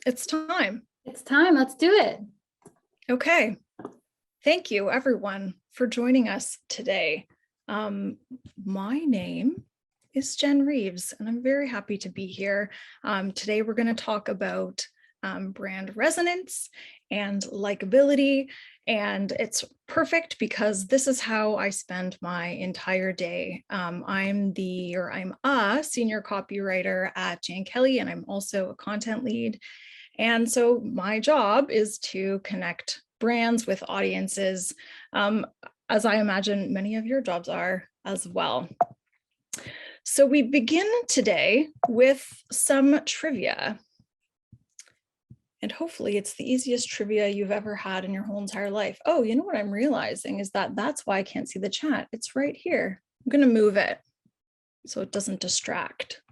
It's time. It's time. Let's do it. Okay. Thank you, everyone, for joining us today. My name is Jen Reeves, and I'm very happy to be here. Today, we're going to talk about brand resonance and likability, and it's perfect because this is how I spend my entire day. I'm a senior copywriter at Jan Kelley, and I'm also a content lead. And so my job is to connect brands with audiences, as I imagine many of your jobs are as well. So we begin today with some trivia. And hopefully it's the easiest trivia you've ever had in your whole entire life. Oh, you know what I'm realizing is that that's why I can't see the chat. It's right here. I'm going to move it so it doesn't distract.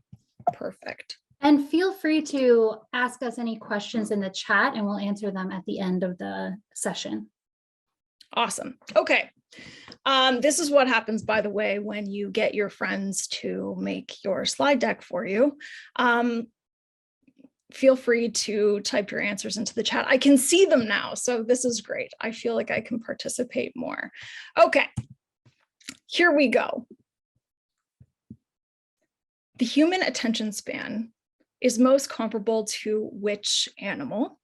Perfect. And feel free to ask us any questions in the chat and we'll answer them at the end of the session. Awesome. Okay. This is what happens, by the way, when you get your friends to make your slide deck for you. Feel free to type your answers into the chat. I can see them now, so this is great. I feel like I can participate more. Okay, here we go. The human attention span is most comparable to which animal?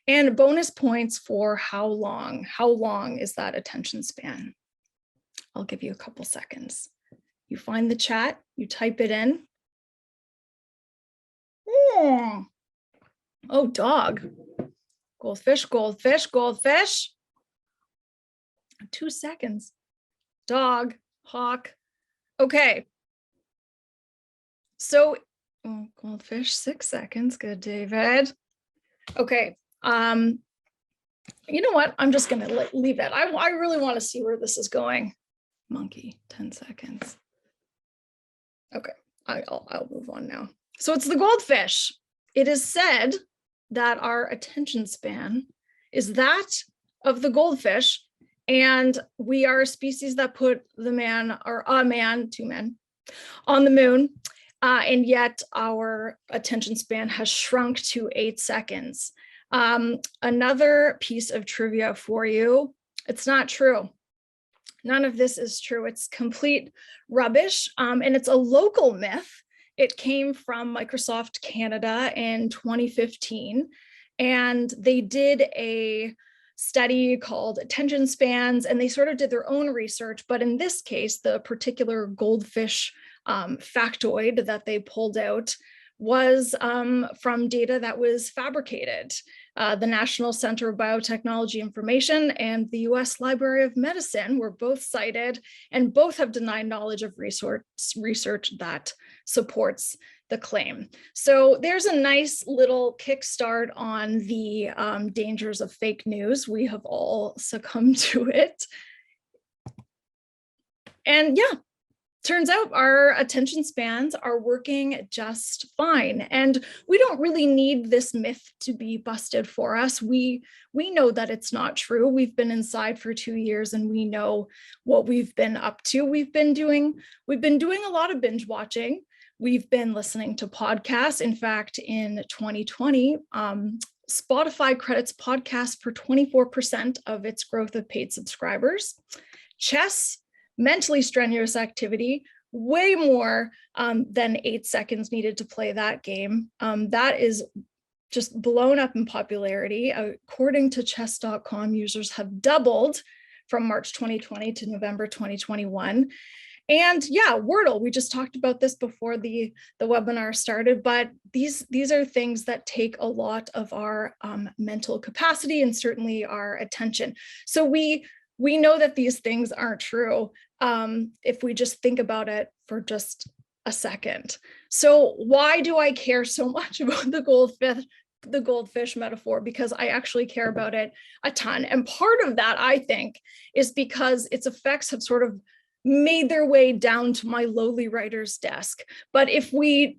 And bonus points for how long. How long is that attention span? I'll give you a couple seconds. You find the chat, you type it in. Oh, dog. Goldfish, goldfish, goldfish. 2 seconds. Dog, hawk. Okay. So, goldfish, 6 seconds. Good, David. Okay. You know what? I'm just going to leave it. I really want to see where this is going. Monkey, 10 seconds. Okay. I'll move on now. So it's the goldfish. It is said that our attention span is that of the goldfish, and we are a species that put two men on the moon, and yet our attention span has shrunk to 8 seconds. Another piece of trivia for you, it's not true. None of this is true. It's complete rubbish, and it's a local myth. It came from Microsoft Canada in 2015, and they did a study called Attention Spans, and they sort of did their own research. But in this case, the particular goldfish factoid that they pulled out was from data that was fabricated. The National Center of Biotechnology Information and the US Library of Medicine were both cited, and both have denied knowledge of research that supports the claim. So there's a nice little kickstart on the dangers of fake news. We have all succumbed to it. And yeah, turns out our attention spans are working just fine. And we don't really need this myth to be busted for us. We know that it's not true. We've been inside for 2 years and we know what we've been up to. We've been doing a lot of binge watching. We've been listening to podcasts. In fact, in 2020, Spotify credits podcasts for 24% of its growth of paid subscribers. Chess, mentally strenuous activity, way more than 8 seconds needed to play that game. That is just blown up in popularity. According to chess.com, users have doubled from March 2020 to November 2021. And yeah, Wordle, we just talked about this before the webinar started, but these are things that take a lot of our mental capacity and certainly our attention. So we know that these things aren't true if we just think about it for just a second. So why do I care so much about the goldfish metaphor? Because I actually care about it a ton. And part of that, I think, is because its effects have sort of made their way down to my lowly writer's desk. But if we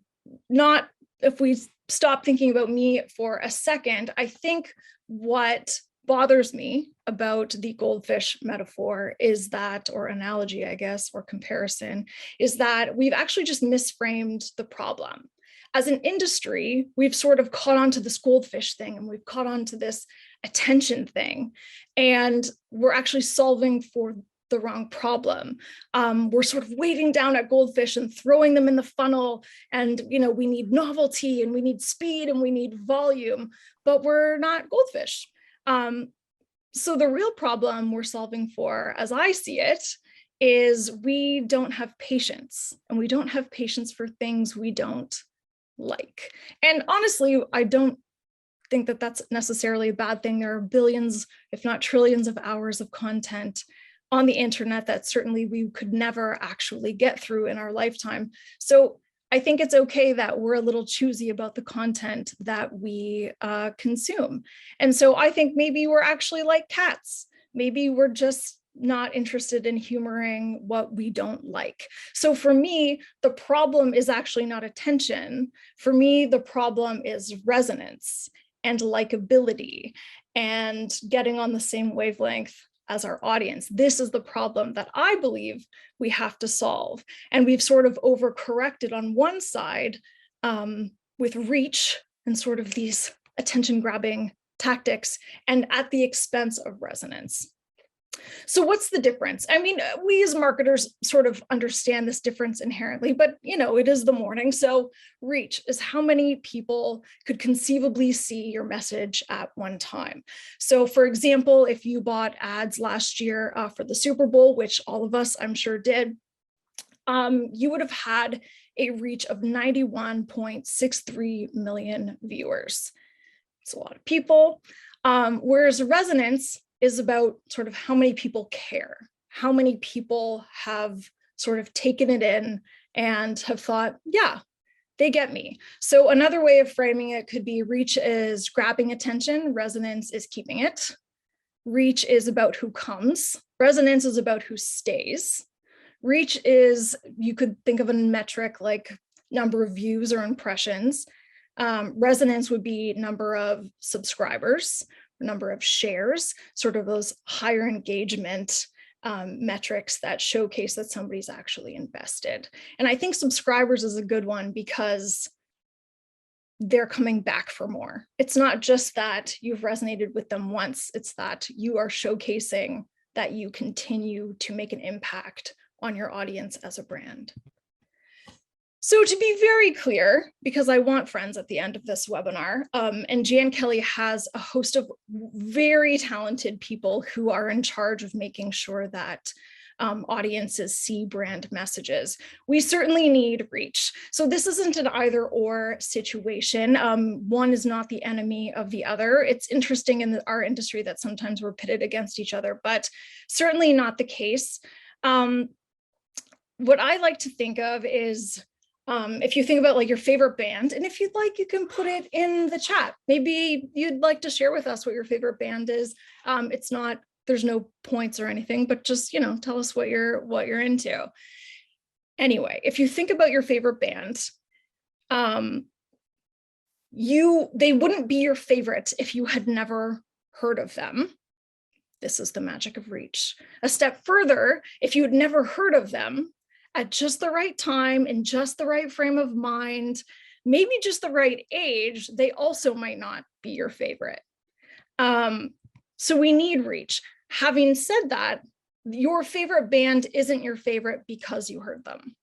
stop thinking about me for a second, I think what bothers me about the goldfish metaphor is that, or analogy, I guess, or comparison, is that we've actually just misframed the problem. As an industry, we've sort of caught on to this goldfish thing, and we've caught on to this attention thing, and we're actually solving for the wrong problem. We're sort of waving down at goldfish and throwing them in the funnel, and we need novelty, and we need speed, and we need volume, but we're not goldfish. So the real problem we're solving for, as I see it, is we don't have patience, and we don't have patience for things we don't like. And honestly, I don't think that that's necessarily a bad thing. There are billions, if not trillions, of hours of content on the internet that certainly we could never actually get through in our lifetime. So I think it's okay that we're a little choosy about the content that we consume. And so I think maybe we're actually like cats. Maybe we're just not interested in humoring what we don't like. So for me, the problem is actually not attention. For me, the problem is resonance and likability and getting on the same wavelength as our audience. This is the problem that I believe we have to solve. And we've sort of overcorrected on one side with reach and sort of these attention grabbing tactics, and at the expense of resonance. So what's the difference? I mean, we as marketers sort of understand this difference inherently, but it is the morning. So reach is how many people could conceivably see your message at one time. So for example, if you bought ads last year for the Super Bowl, which all of us I'm sure did, you would have had a reach of 91.63 million viewers. It's a lot of people. Whereas resonance is about sort of how many people care, how many people have sort of taken it in and have thought, yeah, they get me. So another way of framing it could be reach is grabbing attention, resonance is keeping it. Reach is about who comes, resonance is about who stays. Reach is, you could think of a metric like number of views or impressions. Resonance would be number of subscribers, number of shares, sort of those higher engagement metrics that showcase that somebody's actually invested. And I think subscribers is a good one because they're coming back for more. It's not just that you've resonated with them once, it's that you are showcasing that you continue to make an impact on your audience as a brand. So to be very clear, because I want friends at the end of this webinar, and Jan Kelley has a host of very talented people who are in charge of making sure that audiences see brand messages. We certainly need reach. So this isn't an either or situation. One is not the enemy of the other. It's interesting in our industry that sometimes we're pitted against each other, but certainly not the case. What I like to think of is, if you think about like your favorite band, and if you'd like, you can put it in the chat. Maybe you'd like to share with us what your favorite band is. It's not, there's no points or anything, but just, tell us what you're into. Anyway, if you think about your favorite band, they wouldn't be your favorite if you had never heard of them. This is the magic of reach. A step further, if you had never heard of them, at just the right time, in just the right frame of mind, maybe just the right age, they also might not be your favorite. So we need reach. Having said that, your favorite band isn't your favorite because you heard them.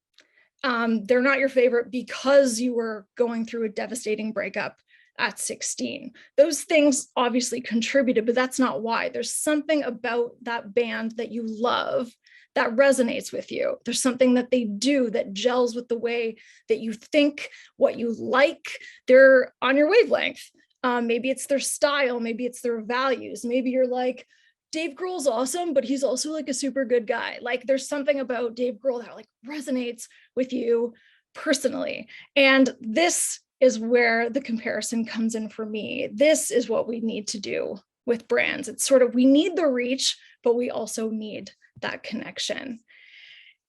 They're not your favorite because you were going through a devastating breakup at 16. Those things obviously contributed, but that's not why. There's something about that band that you love that resonates with you. There's something that they do that gels with the way that you think, what you like. They're on your wavelength. Maybe it's their style, maybe it's their values. Maybe you're like, Dave Grohl's awesome, but he's also like a super good guy. Like there's something about Dave Grohl that like resonates with you personally. And this is where the comparison comes in for me. This is what we need to do with brands. It's sort of, we need the reach, but we also need that connection.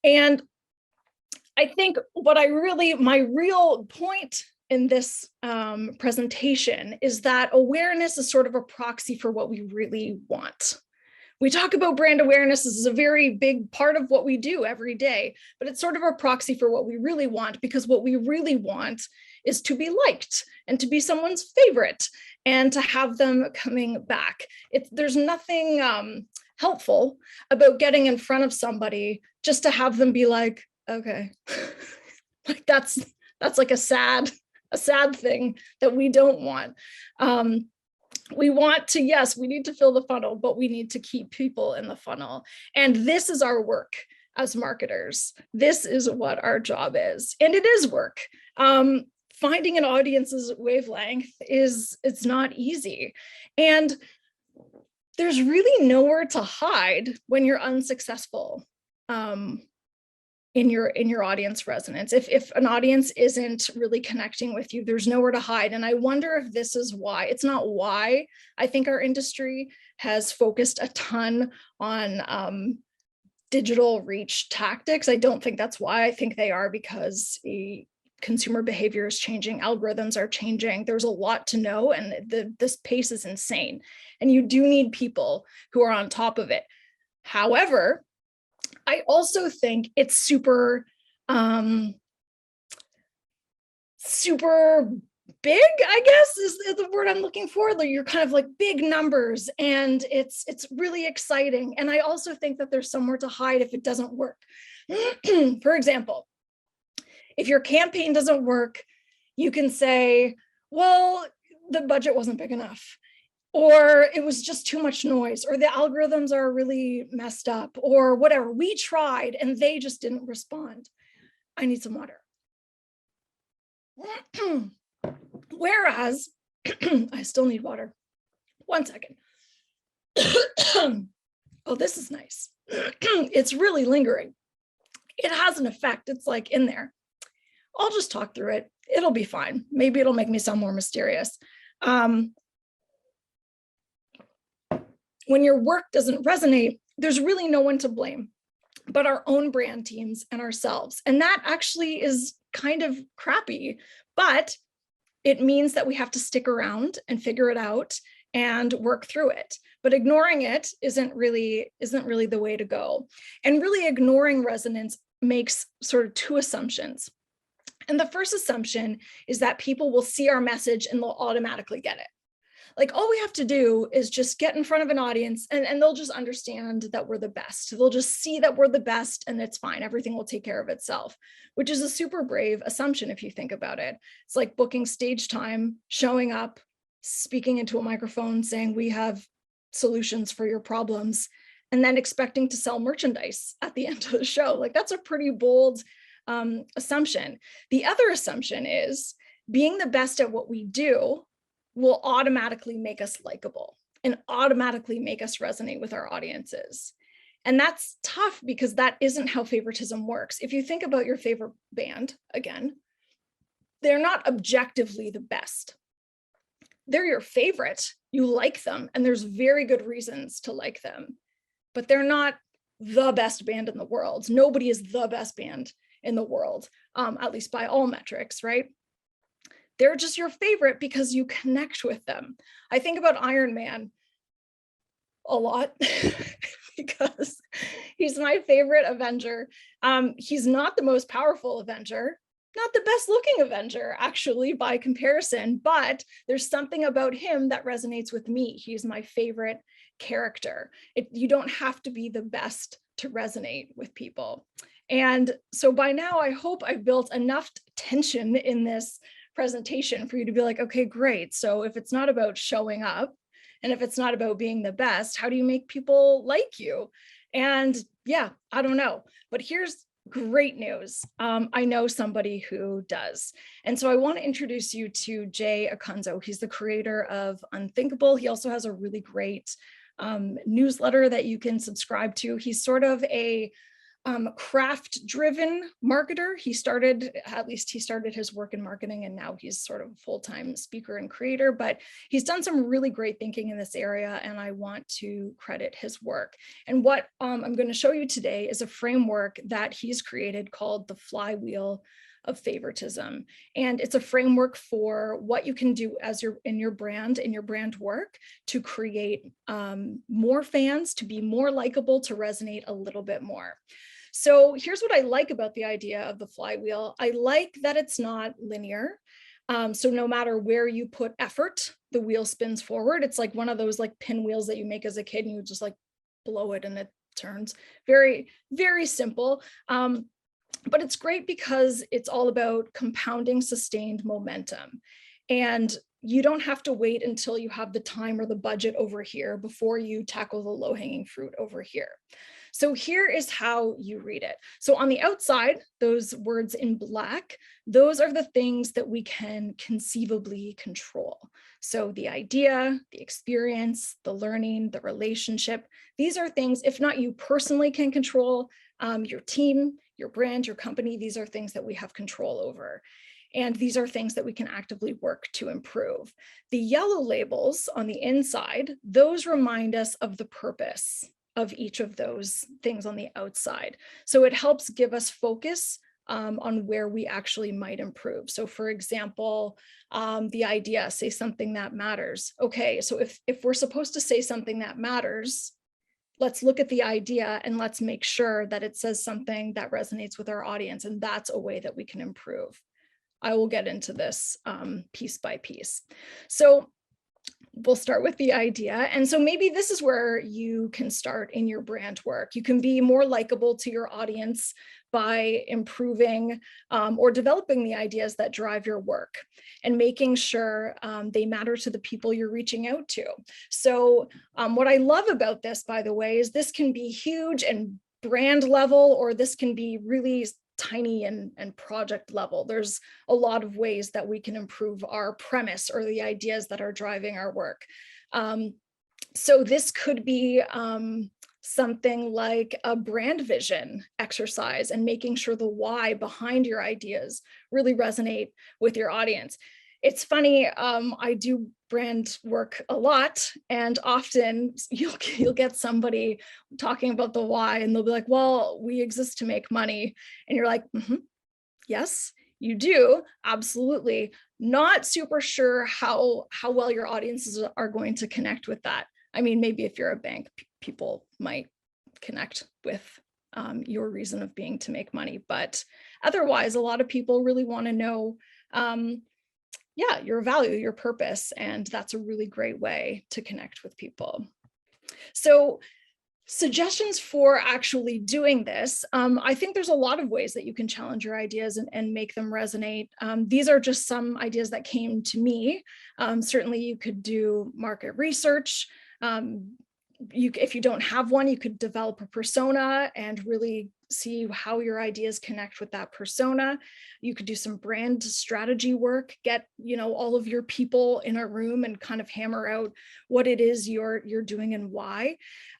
And I think my real point in this presentation is that awareness is sort of a proxy for what we really want. We talk about brand awareness as a very big part of what we do every day, but it's sort of a proxy for what we really want, because what we really want is to be liked and to be someone's favorite and to have them coming back. There's nothing helpful about getting in front of somebody just to have them be like, okay, like that's like a sad thing that we don't want. We want to, yes, we need to fill the funnel, but we need to keep people in the funnel. And this is our work as marketers. This is what our job is. And it is work. Finding an audience's wavelength it's not easy. And there's really nowhere to hide when you're unsuccessful in your audience resonance. If an audience isn't really connecting with you, there's nowhere to hide. And I wonder if this is why. It's not why I think our industry has focused a ton on digital reach tactics. I don't think that's why. I think they are because consumer behavior is changing, algorithms are changing. There's a lot to know, and this pace is insane. And you do need people who are on top of it. However, I also think it's super big, I guess is the word I'm looking for. Like, you're kind of like big numbers, and it's really exciting. And I also think that there's somewhere to hide if it doesn't work. For example, if your campaign doesn't work, you can say, well, the budget wasn't big enough, or it was just too much noise, or the algorithms are really messed up, or whatever. We tried and they just didn't respond. I need some water. Whereas, I still need water. 1 second. Oh, this is nice. It's really lingering. It has an effect. It's like in there. I'll just talk through it. It'll be fine. Maybe it'll make me sound more mysterious. When your work doesn't resonate, there's really no one to blame but our own brand teams and ourselves. And that actually is kind of crappy, but it means that we have to stick around and figure it out and work through it. But ignoring it isn't really the way to go. And really ignoring resonance makes sort of two assumptions. And the first assumption is that people will see our message and they'll automatically get it. Like, all we have to do is just get in front of an audience and they'll just understand that we're the best. They'll just see that we're the best and it's fine. Everything will take care of itself, which is a super brave assumption if you think about it. It's like booking stage time, showing up, speaking into a microphone, saying we have solutions for your problems, and then expecting to sell merchandise at the end of the show. Like, that's a pretty bold assumption. The other assumption is being the best at what we do will automatically make us likable and automatically make us resonate with our audiences. And that's tough because that isn't how favoritism works. If you think about your favorite band, again, they're not objectively the best. They're your favorite, you like them, and there's very good reasons to like them, but they're not the best band in the world. Nobody is the best band in the world, at least by all metrics, right? They're just your favorite because you connect with them. I think about Iron Man a lot because he's my favorite Avenger. He's not the most powerful Avenger, not the best looking Avenger, actually, by comparison, but there's something about him that resonates with me. He's my favorite character. You don't have to be the best to resonate with people. And so by now, I hope I've built enough tension in this presentation for you to be like, okay, great. So if it's not about showing up and if it's not about being the best, how do you make people like you? And yeah, I don't know, but here's great news. I know somebody who does. And so I want to introduce you to Jay Akunzo. He's the creator of Unthinkable. He also has a really great newsletter that you can subscribe to. He's sort of a craft-driven marketer. He started his work in marketing, and now he's sort of a full-time speaker and creator, but he's done some really great thinking in this area, and I want to credit his work. And what I'm going to show you today is a framework that he's created called the Flywheel of favoritism. And it's a framework for what you can do as in your brand work to create more fans, to be more likable, to resonate a little bit more. So here's what I like about the idea of the flywheel. I like that it's not linear. So no matter where you put effort, the wheel spins forward. It's like one of those like pinwheels that you make as a kid and you just like blow it and it turns. Very, very simple. But it's great because it's all about compounding sustained momentum. And you don't have to wait until you have the time or the budget over here before you tackle the low-hanging fruit over here. So here is how you read it. So on the outside, those words in black, those are the things that we can conceivably control. So the idea, the experience, the learning, the relationship, these are things, if not you personally can control, your team, your brand, your company, these are things that we have control over. And these are things that we can actively work to improve. The yellow labels on the inside, those remind us of the purpose of each of those things on the outside. So it helps give us focus on where we actually might improve. So for example, the idea, say something that matters. Okay, so if we're supposed to say something that matters, let's look at the idea and let's make sure that it says something that resonates with our audience. And that's a way that we can improve. I will get into this piece by piece. So we'll start with the idea. And so maybe this is where you can start in your brand work. You can be more likable to your audience by improving or developing the ideas that drive your work and making sure they matter to the people you're reaching out to. So what I love about this, by the way, is this can be huge and brand level, or this can be really tiny and project level. There's a lot of ways that we can improve our premise or the ideas that are driving our work. So this could be something like a brand vision exercise and making sure the why behind your ideas really resonate with your audience. It's funny, I do brand work a lot, and often you'll get somebody talking about the why and they'll be like, well, we exist to make money. And you're like, yes, you do, absolutely. Not super sure how well your audiences are going to connect with that. I mean, maybe if you're a bank, people might connect with your reason of being to make money, but otherwise, a lot of people really want to know your value, your purpose, and that's a really great way to connect with people. So suggestions for actually doing this, I think there's a lot of ways that you can challenge your ideas and make them resonate. These are just some ideas that came to me. Certainly you could do market research. If you don't have one, you could develop a persona and really see how your ideas connect with that persona. You could do some brand strategy work, get all of your people in a room and kind of hammer out what it is you're doing and why.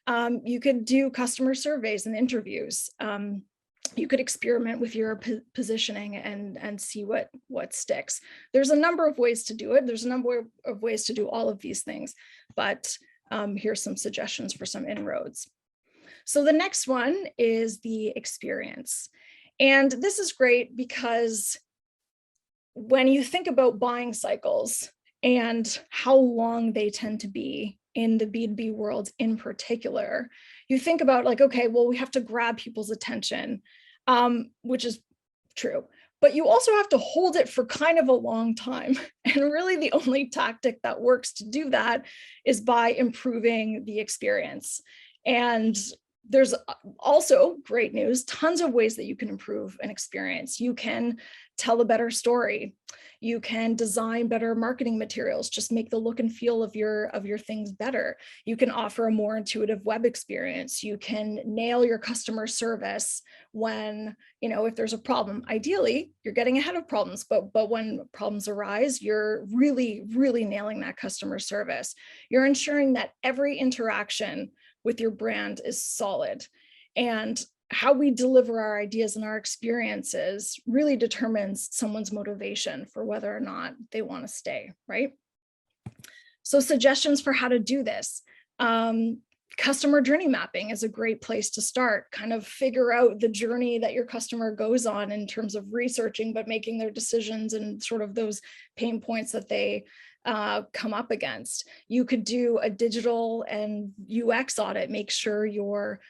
You could do customer surveys and interviews. You could experiment with your positioning and see what sticks. There's a number of ways to do it. There's a number of ways to do all of these things, but here's some suggestions for some inroads. So the next one is the experience. And this is great because when you think about buying cycles and how long they tend to be in the B2B world in particular, you think about like, okay, well, we have to grab people's attention, which is true. But you also have to hold it for kind of a long time. And really the only tactic that works to do that is by improving the experience. And there's also great news, tons of ways that you can improve an experience. You can tell a better story. You can design better marketing materials, just make the look and feel of your things better. You can offer a more intuitive web experience. You can nail your customer service when, if there's a problem. Ideally, you're getting ahead of problems, but when problems arise, you're really, really nailing that customer service. You're ensuring that every interaction with your brand is solid. And how we deliver our ideas and our experiences really determines someone's motivation for whether or not they want to stay, right? So suggestions for how to do this. Customer journey mapping is a great place to start. Kind of figure out the journey that your customer goes on in terms of researching, but making their decisions and sort of those pain points that they come up against. You could do a digital and UX audit, make sure your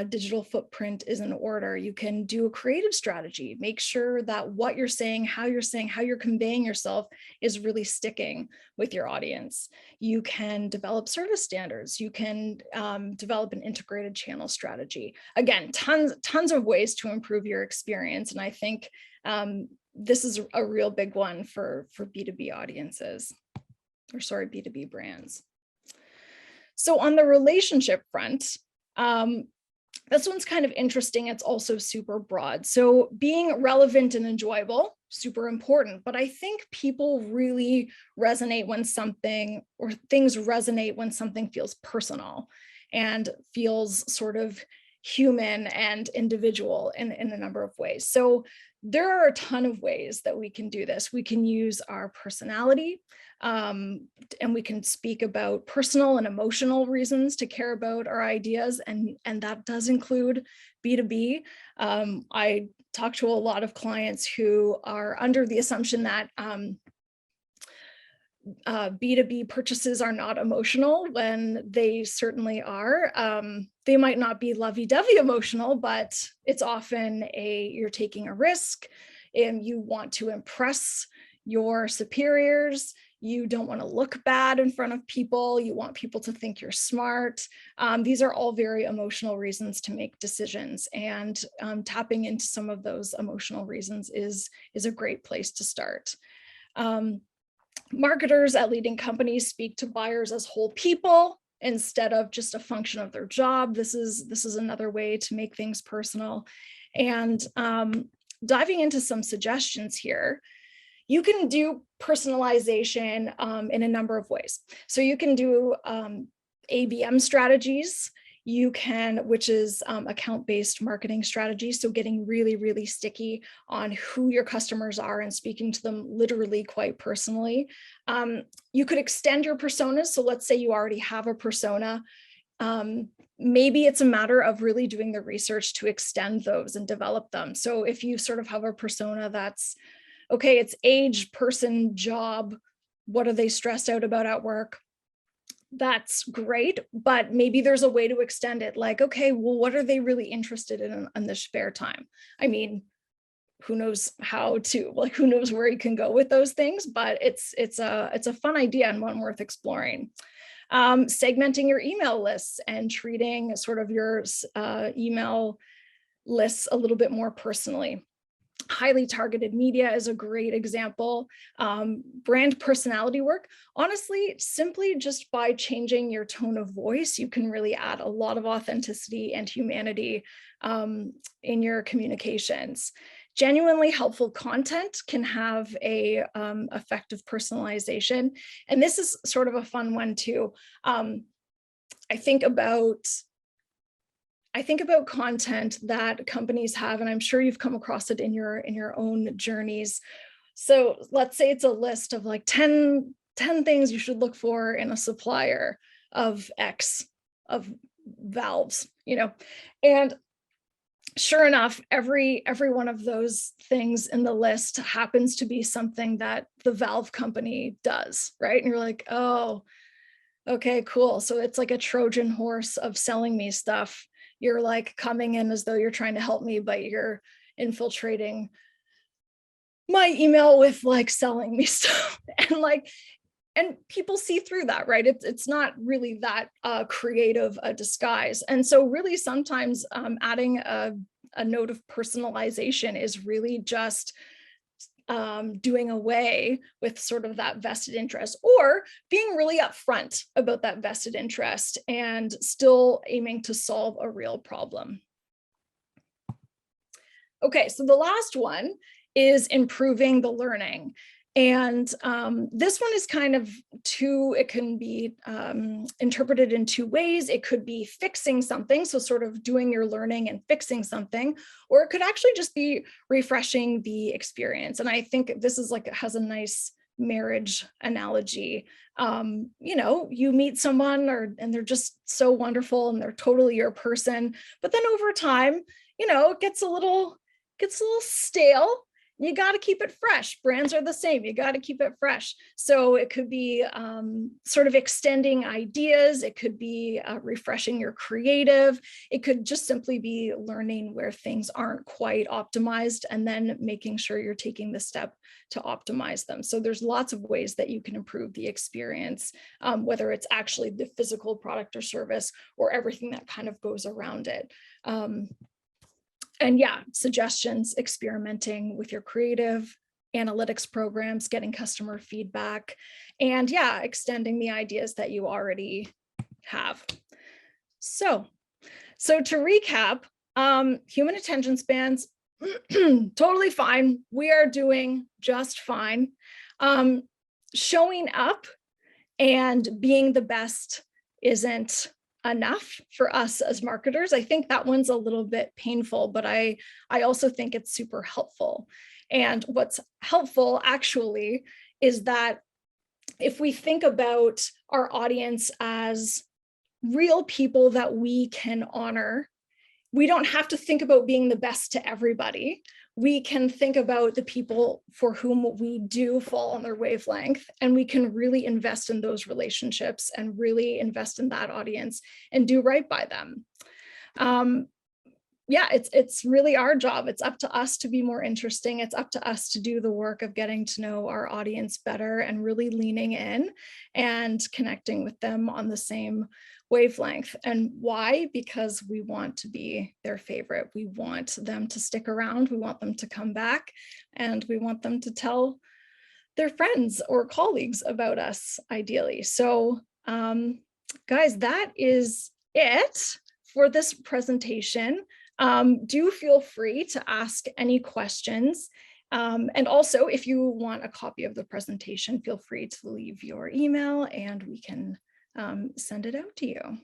digital footprint is in order. You can do a creative strategy, make sure that what you're saying, how you're conveying yourself is really sticking with your audience. You can develop service standards. You can develop an integrated channel strategy. Again, tons of ways to improve your experience. And I think this is a real big one for B2B audiences, or sorry, B2B brands. So on the relationship front, this one's kind of interesting. It's also super broad. So being relevant and enjoyable, super important, but I think people really resonate when something, or things resonate when something feels personal and feels sort of human and individual in a number of ways. So there are a ton of ways that we can do this. We can use our personality, and we can speak about personal and emotional reasons to care about our ideas, and that does include B2B. I talk to a lot of clients who are under the assumption that B2B purchases are not emotional, when they certainly are. They might not be lovey-dovey emotional, but it's often you're taking a risk and you want to impress your superiors. You don't want to look bad in front of people. You want people to think you're smart. These are all very emotional reasons to make decisions, and tapping into some of those emotional reasons is a great place to start. Marketers at leading companies speak to buyers as whole people instead of just a function of their job. This is another way to make things personal. And diving into some suggestions here, you can do personalization in a number of ways. So you can do ABM strategies. You can, which is account-based marketing strategy. So getting really, really sticky on who your customers are and speaking to them literally quite personally. You could extend your personas. So let's say you already have a persona. Maybe it's a matter of really doing the research to extend those and develop them. So if you sort of have a persona that's, okay, it's age, person, job, what are they stressed out about at work? That's great, but maybe there's a way to extend it. Like, okay, well, what are they really interested in their spare time? I mean, who knows how to, like, who knows where you can go with those things, but it's a fun idea and one worth exploring. Segmenting your email lists and treating sort of your email lists a little bit more personally. Highly targeted media is a great example. Brand personality work, honestly, simply just by changing your tone of voice, you can really add a lot of authenticity and humanity in your communications. Genuinely helpful content can have a effective personalization. And this is sort of a fun one too. I think about content that companies have, and I'm sure you've come across it in your own journeys. So let's say it's a list of like 10 things you should look for in a supplier of X of valves, and sure enough, every one of those things in the list happens to be something that the valve company does, right? And you're like, oh, okay, cool. So it's like a Trojan horse of selling me stuff. You're like coming in as though you're trying to help me, but you're infiltrating my email with like selling me stuff. And people see through that, right? It's not really that creative a disguise. And so really sometimes adding a note of personalization is really just doing away with sort of that vested interest, or being really upfront about that vested interest and still aiming to solve a real problem. Okay, so the last one is improving the learning. And this one is kind of it can be interpreted in two ways. It could be fixing something, so sort of doing your learning and fixing something, or it could actually just be refreshing the experience. And I think this is like, it has a nice marriage analogy. You know, you meet someone and they're just so wonderful and they're totally your person, but then over time, you know, it gets a little stale. You got to keep it fresh. Brands are the same. You got to keep it fresh. So it could be sort of extending ideas. It could be refreshing your creative. It could just simply be learning where things aren't quite optimized and then making sure you're taking the step to optimize them. So there's lots of ways that you can improve the experience, whether it's actually the physical product or service or everything that kind of goes around it. And yeah, suggestions, experimenting with your creative, analytics programs, getting customer feedback, and yeah, extending the ideas that you already have. So to recap, human attention spans, totally fine. We are doing just fine. Showing up and being the best isn't enough for us as marketers. I think that one's a little bit painful, but I also think it's super helpful. And what's helpful actually is that if we think about our audience as real people that we can honor, we don't have to think about being the best to everybody. We can think about the people for whom we do fall on their wavelength, and we can really invest in those relationships and really invest in that audience and do right by them. Yeah, it's really our job. It's up to us to be more interesting. It's up to us to do the work of getting to know our audience better and really leaning in and connecting with them on the same wavelength. And why? Because we want to be their favorite. We want them to stick around. We want them to come back, and we want them to tell their friends or colleagues about us, ideally. So guys, that is it for this presentation. Do feel free to ask any questions. And also, if you want a copy of the presentation, feel free to leave your email and we can send it out to you.